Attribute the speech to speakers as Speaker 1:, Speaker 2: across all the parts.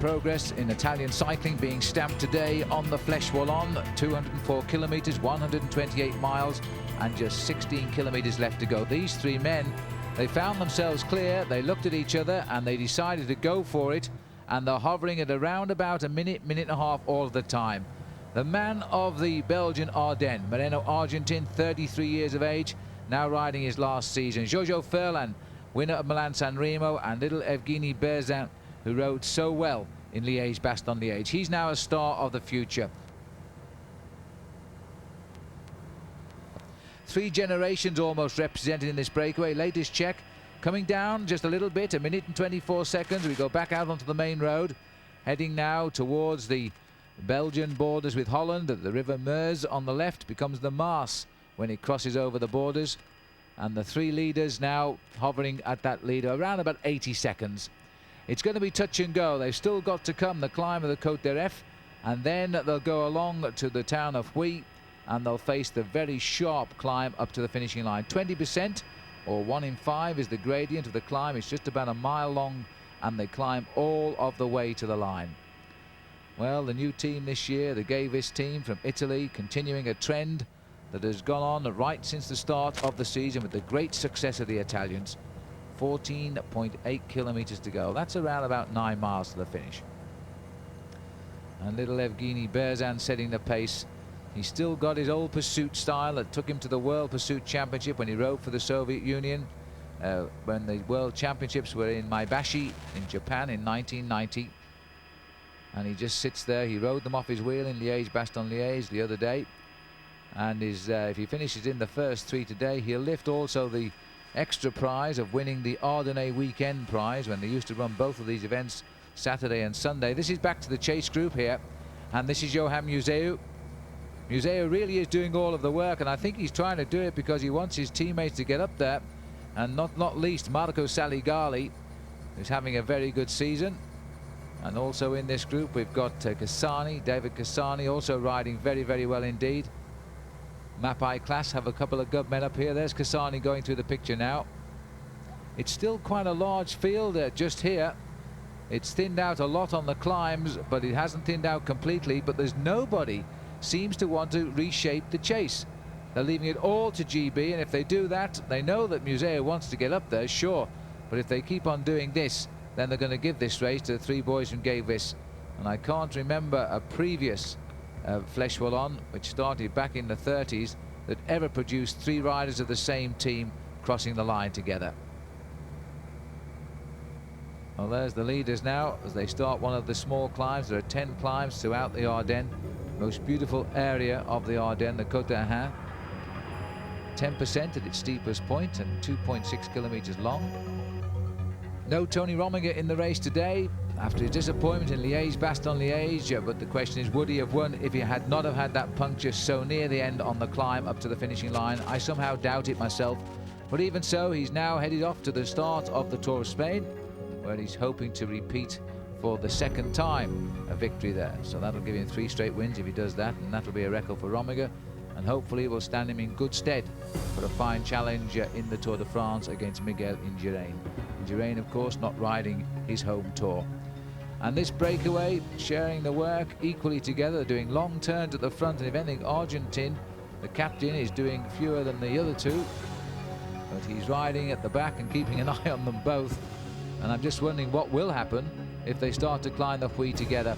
Speaker 1: progress in Italian cycling being stamped today on the Fleche Wallone. 204 kilometers, 128 miles, and just 16 kilometers left to go. These three men, they found themselves clear, they looked at each other, and they decided to go for it, and they're hovering at around about a minute, minute and a half all of the time. The man of the Belgian Ardennes, Moreno-Argentin, 33 years of age, now riding his last season. Jojo Furlan, winner of Milan-San Remo, and little Evgeny Berzin, who rode so well in Liège-Bastogne-Liège. He's now a star of the future. Three generations almost represented in this breakaway. Latest check, coming down just a little bit, a minute and 24 seconds. We go back out onto the main road, heading now towards the Belgian borders with Holland. The River Meuse on the left becomes the Maas when it crosses over the borders. And the three leaders now hovering at that leader around about 80 seconds. It's going to be touch and go. They've still got to come the climb of the Côte d'Eref, and then they'll go along to the town of Huy, and they'll face the very sharp climb up to the finishing line. 20% or 1 in 5 is the gradient of the climb. It's just about a mile long, and they climb all of the way to the line. Well, the new team this year, the Gavis team from Italy, continuing a trend that has gone on right since the start of the season with the great success of the Italians. 14.8 kilometers to go. That's around about 9 miles to the finish. And little Evgeny Berzin setting the pace. He's still got his old pursuit style that took him to the World Pursuit Championship when he rode for the Soviet Union, when the World Championships were in Maebashi in Japan in 1990. And he just sits there. He rode them off his wheel in Liège-Bastogne-Liège the other day. And if he finishes in the first three today, he'll lift also the extra prize of winning the Ardennais Weekend Prize when they used to run both of these events Saturday and Sunday. This is back to the chase group here, and this is Johan Museeuw. Museeuw really is doing all of the work, and I think he's trying to do it because he wants his teammates to get up there, and not least Marco Saligali, who's having a very good season. And also in this group we've got Cassani, David Cassani, also riding very, very well indeed. Mapai class have a couple of good men up here. There's Cassani going through the picture now. It's still quite a large field just here. It's thinned out a lot on the climbs, but it hasn't thinned out completely. But there's nobody seems to want to reshape the chase. They're leaving it all to GB, and if they do that, they know that Museeuw wants to get up there, sure. But if they keep on doing this, then they're going to give this race to the three boys from Gavis. And I can't remember a previous Fleche Wallone, which started back in the 30s, that ever produced three riders of the same team crossing the line together. Well, there's the leaders now as they start one of the small climbs. There are 10 climbs throughout the Ardennes, most beautiful area of the Ardennes, the Côte d'Eref. 10% at its steepest point and 2.6 kilometers long. No Tony Rominger in the race today after his disappointment in Liège-Bastogne-Liège, but the question is, would he have won if he had not have had that puncture so near the end on the climb up to the finishing line? I somehow doubt it myself, but even so, he's now headed off to the start of the Tour of Spain, where he's hoping to repeat for the second time a victory there. So that'll give him 3 straight wins if he does that, and that'll be a record for Rominger, and hopefully it will stand him in good stead for a fine challenge in the Tour de France against Miguel Indurain. Indurain, of course, not riding his home tour. And this breakaway sharing the work equally together, doing long turns at the front, and if anything, Argentin, the captain, is doing fewer than the other two, but he's riding at the back and keeping an eye on them both. And I'm just wondering what will happen if they start to climb the Huy together,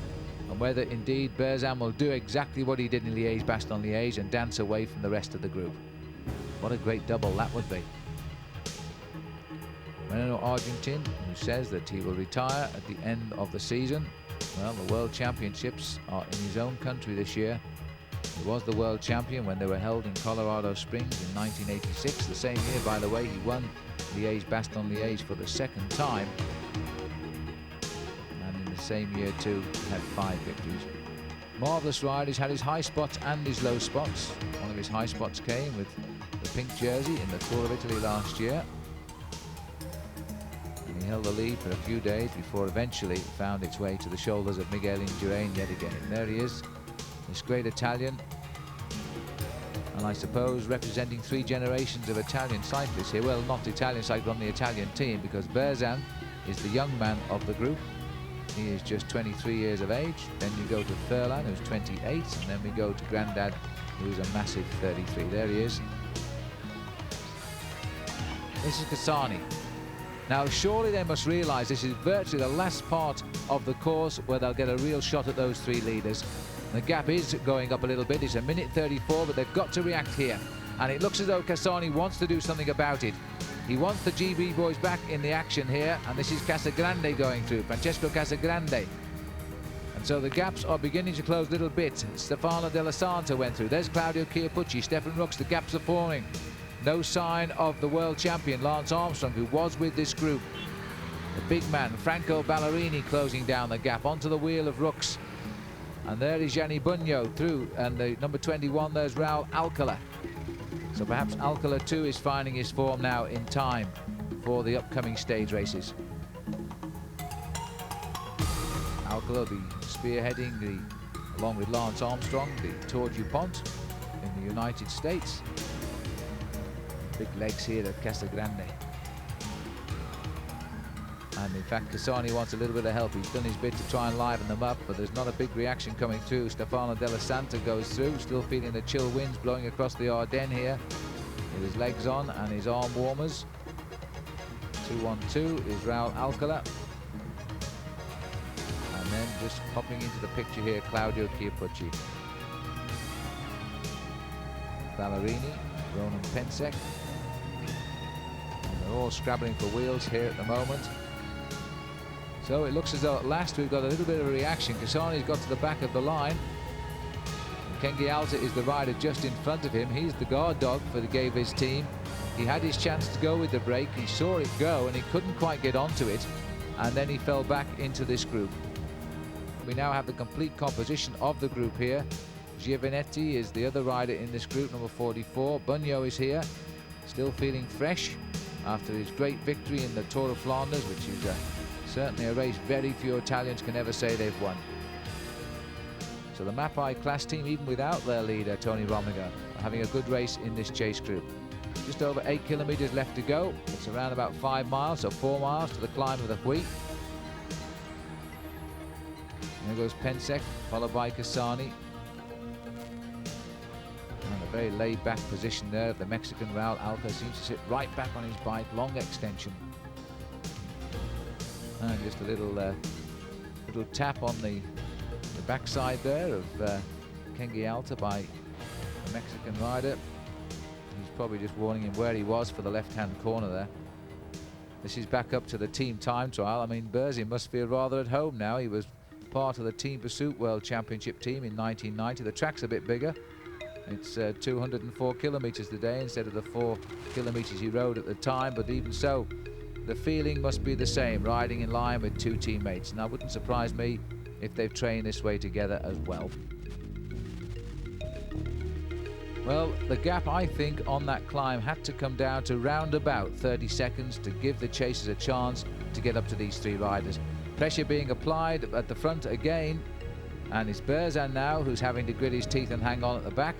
Speaker 1: and whether indeed Berzin will do exactly what he did in Liège-Bastogne-Liège and dance away from the rest of the group. What a great double that would be. Moreno-Argentin, who says that he will retire at the end of the season. Well, the World Championships are in his own country this year. He was the world champion when they were held in Colorado Springs in 1986. The same year, by the way, he won Liège-Bastogne-Liège for the second time. And in the same year, too, he had 5 victories. Marvellous ride. He's had his high spots and his low spots. One of his high spots came with the pink jersey in the Tour of Italy last year. He held the lead for a few days before eventually it found its way to the shoulders of Miguel Indurain yet again. And there he is, this great Italian, and I suppose representing 3 generations of Italian cyclists here. Well, not Italian cyclists on the Italian team, because Berzin is the young man of the group. He is just 23 years of age. Then you go to Furlan, who's 28, and then we go to Grandad, who's a massive 33. There he is. This is Kasani. Now, surely they must realise this is virtually the last part of the course where they'll get a real shot at those three leaders. The gap is going up a little bit. It's a minute 34, but they've got to react here. And it looks as though Kasani wants to do something about it. He wants the GB boys back in the action here, and this is Casagrande going through, Francesco Casagrande. And so the gaps are beginning to close a little bit. Stefano Della Santa went through. There's Claudio Chiappucci, Stefan Rooks, the gaps are forming. No sign of the world champion, Lance Armstrong, who was with this group. The big man, Franco Ballerini, closing down the gap onto the wheel of Rooks. And there is Gianni Bugno through, and the number 21, there's Raul Alcala. So perhaps Alcala too is finding his form now in time for the upcoming stage races. Alcala, the spearheading along with Lance Armstrong, the Tour du Pont in the United States. Big legs here of Casagrande. And in fact, Kasani wants a little bit of help. He's done his bit to try and liven them up, but there's not a big reaction coming through. Stefano Della Santa goes through, still feeling the chill winds blowing across the Ardennes here, with his legs on and his arm warmers. 2-1-2 is Raul Alcala. And then just popping into the picture here, Claudio Chiappucci. Ballerini, Ronan Pensek. And they're all scrabbling for wheels here at the moment. So it looks as though at last we've got a little bit of a reaction. Kasani's got to the back of the line. Kengi Alta is the rider just in front of him. He's the guard dog for the Gaviz team. He had his chance to go with the break. He saw it go and he couldn't quite get onto it. And then he fell back into this group. We now have the complete composition of the group here. Giovanetti is the other rider in this group, number 44. Bugno is here, still feeling fresh after his great victory in the Tour of Flanders, which is certainly a race very few Italians can ever say they've won. So the Mapai class team, even without their leader, Tony Rominger, are having a good race in this chase group. Just over 8 kilometers left to go. It's around about 5 miles, so 4 miles to the climb of the Hui. There goes Pensek, followed by Kasani. And a very laid-back position there. The Mexican Raul Alcala seems to sit right back on his bike, long extension. And just a little tap on the backside there of Kengi Alta by the Mexican rider. He's probably just warning him where he was for the left-hand corner there. This is back up to the team time trial. I mean, Berzin must feel rather at home now. He was part of the Team Pursuit World Championship team in 1990. The track's a bit bigger. It's 204 kilometers today instead of the 4 kilometers he rode at the time, but even so, the feeling must be the same, riding in line with two teammates. And that wouldn't surprise me if they've trained this way together as well. Well, the gap, I think, on that climb had to come down to round about 30 seconds to give the chasers a chance to get up to these three riders. Pressure being applied at the front again, and it's Berzin now who's having to grit his teeth and hang on at the back.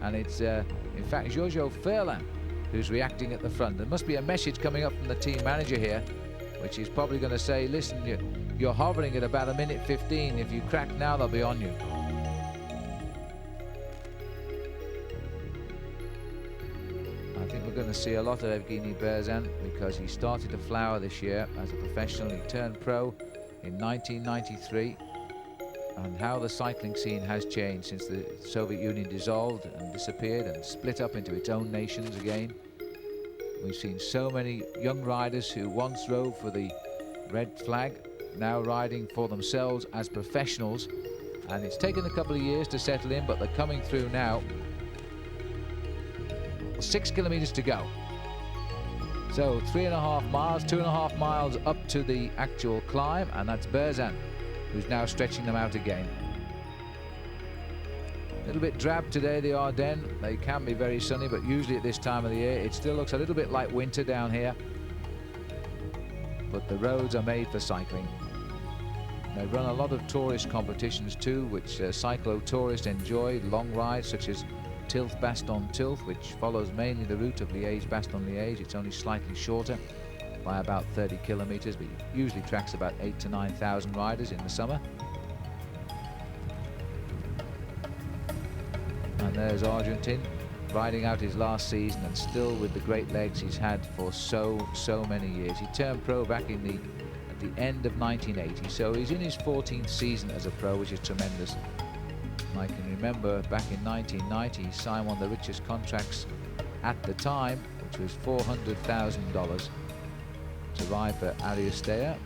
Speaker 1: And it's, in fact, Giorgio Furlan who's reacting at the front. There must be a message coming up from the team manager here, which is probably going to say, listen, you're hovering at about 1:15. If you crack now, they'll be on you. I think we're going to see a lot of Evgeny Berzin because he started to flower this year as a professional. He turned pro in 1993. And how the cycling scene has changed since the Soviet Union dissolved and disappeared and split up into its own nations again. We've seen so many young riders who once rode for the red flag, now riding for themselves as professionals. And it's taken a couple of years to settle in, but they're coming through now. 6 kilometers to go. So 3.5 miles, 2.5 miles up to the actual climb, and that's Berzin who's now stretching them out again. A little bit drab today, the Ardennes. They can be very sunny, but usually at this time of the year it still looks a little bit like winter down here. But the roads are made for cycling. They run a lot of tourist competitions too, which cyclo-tourists enjoy, long rides such as Tilth-Bastogne-Tilth, which follows mainly the route of Liège-Bastogne-Liège. It's only slightly shorter. by about 30 kilometers, but he usually tracks about 8,000 to 9,000 riders in the summer. And there's Argentine riding out his last season, and still with the great legs he's had for so many years. He turned pro back at the end of 1980, so he's in his 14th season as a pro, which is tremendous. And I can remember back in 1990 he signed one of the richest contracts at the time, which was $400,000 to ride for Ariastea,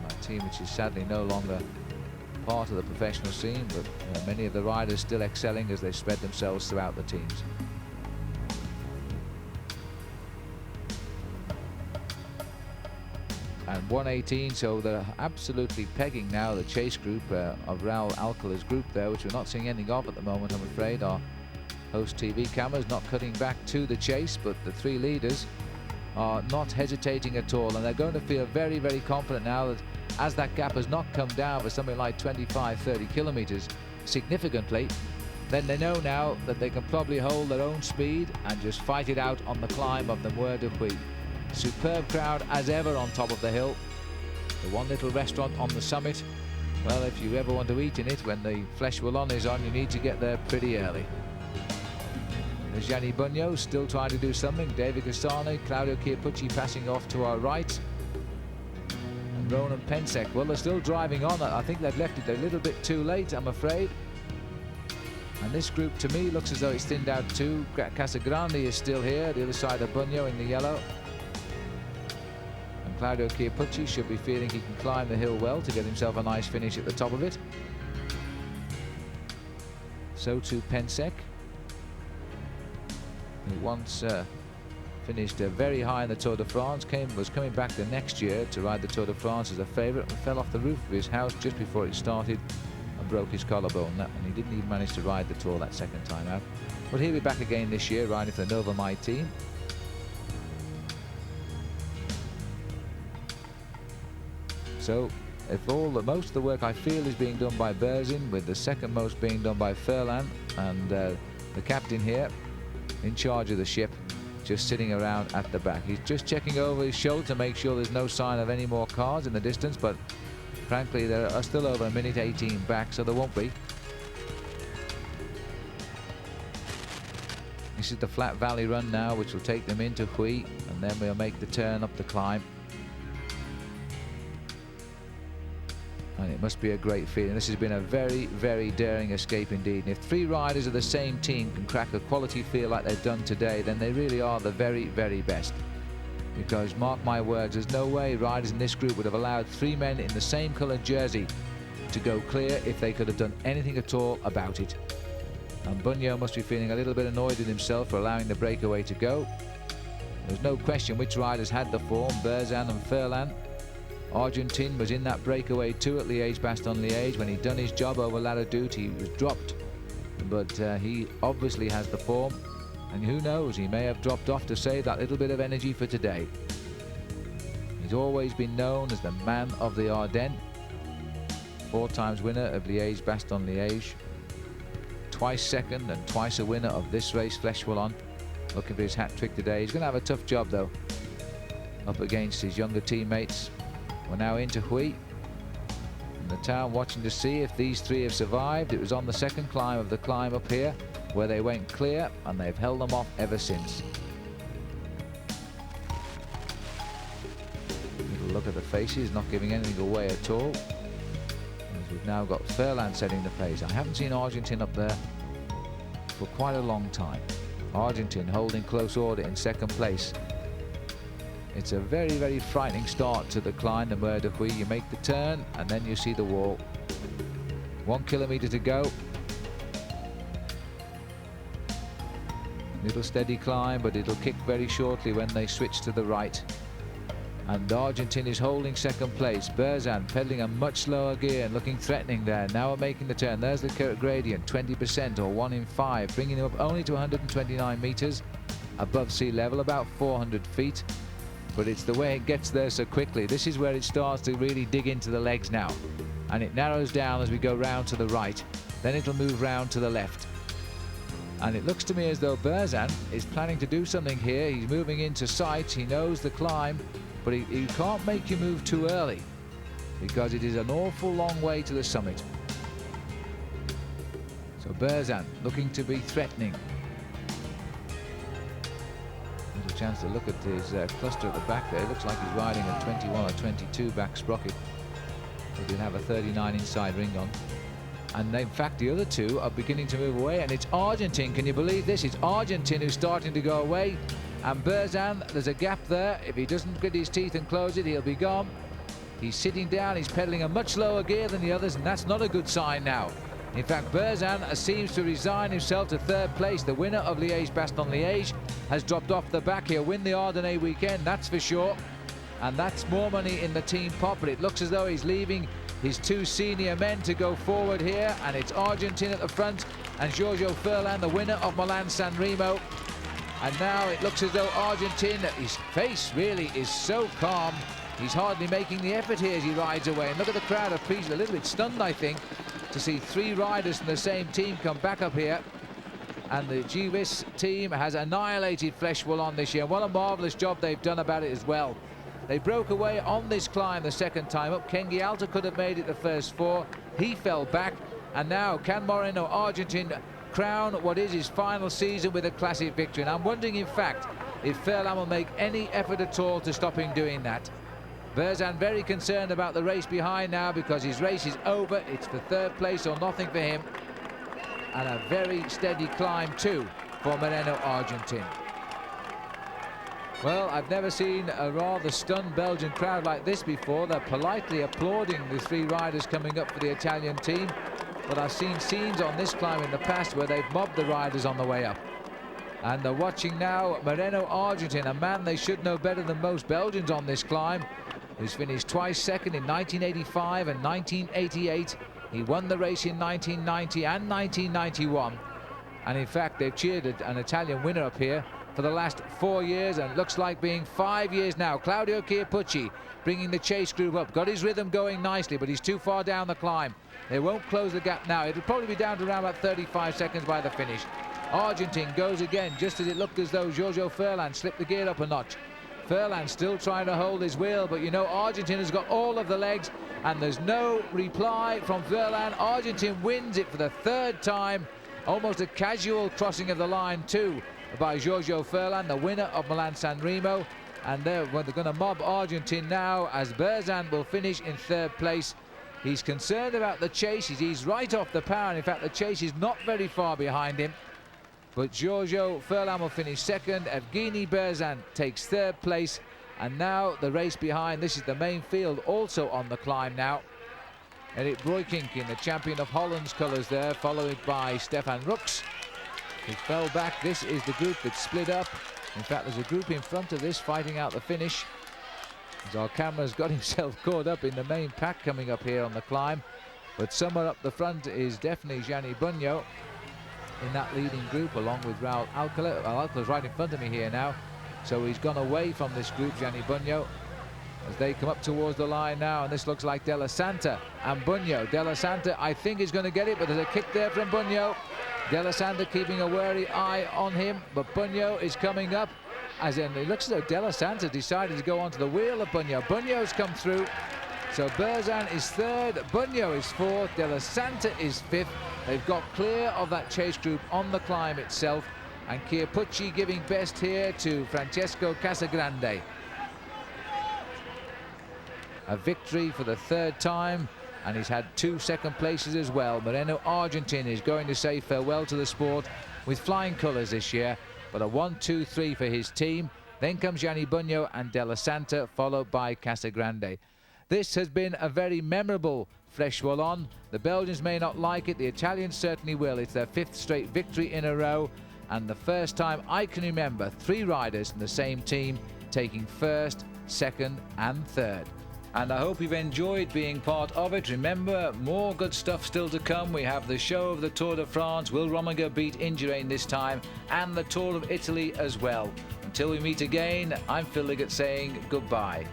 Speaker 1: a team which is sadly no longer part of the professional scene, but many of the riders still excelling as they spread themselves throughout the teams. And 118, so they're absolutely pegging now the chase group of Raul Alcala's group there, which we're not seeing anything of at the moment, I'm afraid. Our host TV cameras not cutting back to the chase, but the three leaders are not hesitating at all, and they're going to feel very, very confident now that as that gap has not come down for something like 25-30 kilometers significantly, then they know now that they can probably hold their own speed and just fight it out on the climb of the Muir de Huy. Superb crowd as ever on top of the hill. The one little restaurant on the summit, well, if you ever want to eat in it when the Fleche Wallone is on, you need to get there pretty early. There's Gianni Bugno still trying to do something. David Castano, Claudio Chiappucci passing off to our right. And Ronan Pensek, well, they're still driving on. I think they've left it a little bit too late, I'm afraid. And this group, to me, looks as though it's thinned out too. Casagrande is still here, the other side of Bugno in the yellow. And Claudio Chiappucci should be feeling he can climb the hill well to get himself a nice finish at the top of it. So too Pensek, who once finished very high in the Tour de France, was coming back the next year to ride the Tour de France as a favourite, and fell off the roof of his house just before it started and broke his collarbone, and he didn't even manage to ride the Tour that second time out. But he'll be back again this year riding for the Nova Mai team. So if most of the work I feel is being done by Berzin, with the second most being done by Furlan, and the captain here in charge of the ship just sitting around at the back. He's just checking over his shoulder to make sure there's no sign of any more cars in the distance, but frankly there are still over a minute 18 back, so there won't be. This is the flat valley run now, which will take them into Huy, and then we'll make the turn up the climb. And it must be a great feeling. This has been a very, very daring escape indeed. And if three riders of the same team can crack a quality feel like they've done today, then they really are the very, very best. Because mark my words, there's no way riders in this group would have allowed three men in the same coloured jersey to go clear if they could have done anything at all about it. And Bugno must be feeling a little bit annoyed with himself for allowing the breakaway to go. There's no question which riders had the form, Berzin and Furlan. Argentine was in that breakaway too at Liège-Bastogne-Liège. When he'd done his job over La Redoute, he was dropped, but he obviously has the form, and who knows, he may have dropped off to save that little bit of energy for today. He's always been known as the man of the Ardennes, 4 times winner of Liège-Bastogne-Liège, twice second and twice a winner of this race, Fleche Wallone, looking for his hat-trick today. He's going to have a tough job though, up against his younger teammates. We're now into Huy, in the town, watching to see if these three have survived. It was on the second climb of the climb up here where they went clear, and they've held them off ever since. Little look at the faces, not giving anything away at all. As we've now got Furlan setting the pace. I haven't seen Argentine up there for quite a long time. Argentine holding close order in second place. It's a very, very frightening start to the climb, the Muir de Huy. You make the turn and then you see the wall. 1 kilometre to go. Little steady climb, but it'll kick very shortly when they switch to the right. And Argentine is holding second place. Berzin pedaling a much slower gear and looking threatening there. Now we're making the turn. There's the Curt gradient, 20% or 1 in 5, bringing him up only to 129 metres above sea level, about 400 feet. But it's the way it gets there so quickly. This is where it starts to really dig into the legs now, and it narrows down as we go round to the right. Then it'll move round to the left, And it looks to me as though Berzan is planning to do something here. He's moving into sight. He knows the climb, but he can't make you move too early because it is an awful long way to the summit. So Berzan looking to be threatening. There's a chance to look at his cluster at the back there. It looks like he's riding a 21 or 22 back sprocket. He did have a 39 inside ring on. And in fact, the other two are beginning to move away, and it's Argentine. Can you believe this? It's Argentine who's starting to go away. And Berzan, there's a gap there. If he doesn't grit his teeth and close it, he'll be gone. He's sitting down. He's pedaling a much lower gear than the others, and that's not a good sign now. In fact, Berzan seems to resign himself to third place. The winner of Liège-Bastogne-Liège has dropped off the back. He'll win the Ardennais weekend, that's for sure. And that's more money in the team pot, but it looks as though he's leaving his two senior men to go forward here, and it's Argentine at the front and Giorgio Furlan, the winner of Milan-San Remo. And now it looks as though Argentine, his face really is so calm. He's hardly making the effort here as he rides away. And look at the crowd, a little bit stunned, I think, to see three riders from the same team come back up here. And the GWIS team has annihilated Fleche Wallone this year. What a marvellous job they've done about it as well. They broke away on this climb the second time up. Ken Gialta could have made it the first four. He fell back. And now can Moreno Argentine crown what is his final season with a classic victory? And I'm wondering, in fact, if Furlan will make any effort at all to stop him doing that. Berzan very concerned about the race behind now because his race is over. It's for third place or nothing for him. And a very steady climb too for Moreno Argentine. Well, I've never seen a rather stunned Belgian crowd like this before. They're politely applauding the three riders coming up for the Italian team. But I've seen scenes on this climb in the past where they've mobbed the riders on the way up. And they're watching now Moreno Argentine, a man they should know better than most Belgians on this climb, who's finished twice second in 1985 and 1988. He won the race in 1990 and 1991. And in fact, they've cheered an Italian winner up here for the last 4 years, and looks like being 5 years now. Claudio Chiappucci bringing the chase group up. Got his rhythm going nicely, but he's too far down the climb. They won't close the gap now. It'll probably be down to around about 35 seconds by the finish. Argentine goes again, just as it looked as though Giorgio Furlan slipped the gear up a notch. Furlan still trying to hold his wheel, but you know Argentine has got all of the legs, and there's no reply from Furlan. Argentine wins it for the third time. Almost a casual crossing of the line too by Giorgio Furlan, the winner of Milan-San Remo. And they're going to mob Argentine now as Berzan will finish in third place. He's concerned about the chase. He's right off the power. And in fact, the chase is not very far behind him. But Giorgio Furlan will finish second. Evgeny Berzan takes third place. And now the race behind. This is the main field also on the climb now. Erik Breukink in the champion of Holland's colours there, followed by Stefan Rooks, who fell back. This is the group that split up. In fact, there's a group in front of this fighting out the finish, as our camera's got himself caught up in the main pack coming up here on the climb. But somewhere up the front is definitely Gianni Bugno in that leading group, along with Raul Alcala. Well, Alcala's right in front of me here now, so he's gone away from this group, Gianni Bugno, as they come up towards the line now. And this looks like Della Santa and Bugno. Della Santa, I think, is going to get it, but there's a kick there from Bugno. Della Santa keeping a wary eye on him, but Bugno is coming up. As in, it looks as though Della Santa decided to go onto the wheel of Bugno. Bugno's come through. So Berzan is third, Bugno is fourth, Della Santa is fifth. They've got clear of that chase group on the climb itself. And Chiappucci giving best here to Francesco Casagrande. A victory for the third time, and he's had 2 second places as well. Moreno Argentine is going to say farewell to the sport with flying colours this year, but a 1-2-3 for his team. Then comes Gianni Bugno and Della Santa, followed by Casagrande. This has been a very memorable Fleche Wallone. The Belgians may not like it, the Italians certainly will. It's their 5th straight victory in a row, and the first time I can remember 3 riders from the same team taking first, second and third. And I hope you've enjoyed being part of it. Remember, more good stuff still to come. We have the show of the Tour de France. Will Rominger beat Indurain this time? And the Tour of Italy as well. Until we meet again, I'm Phil Liggett saying goodbye.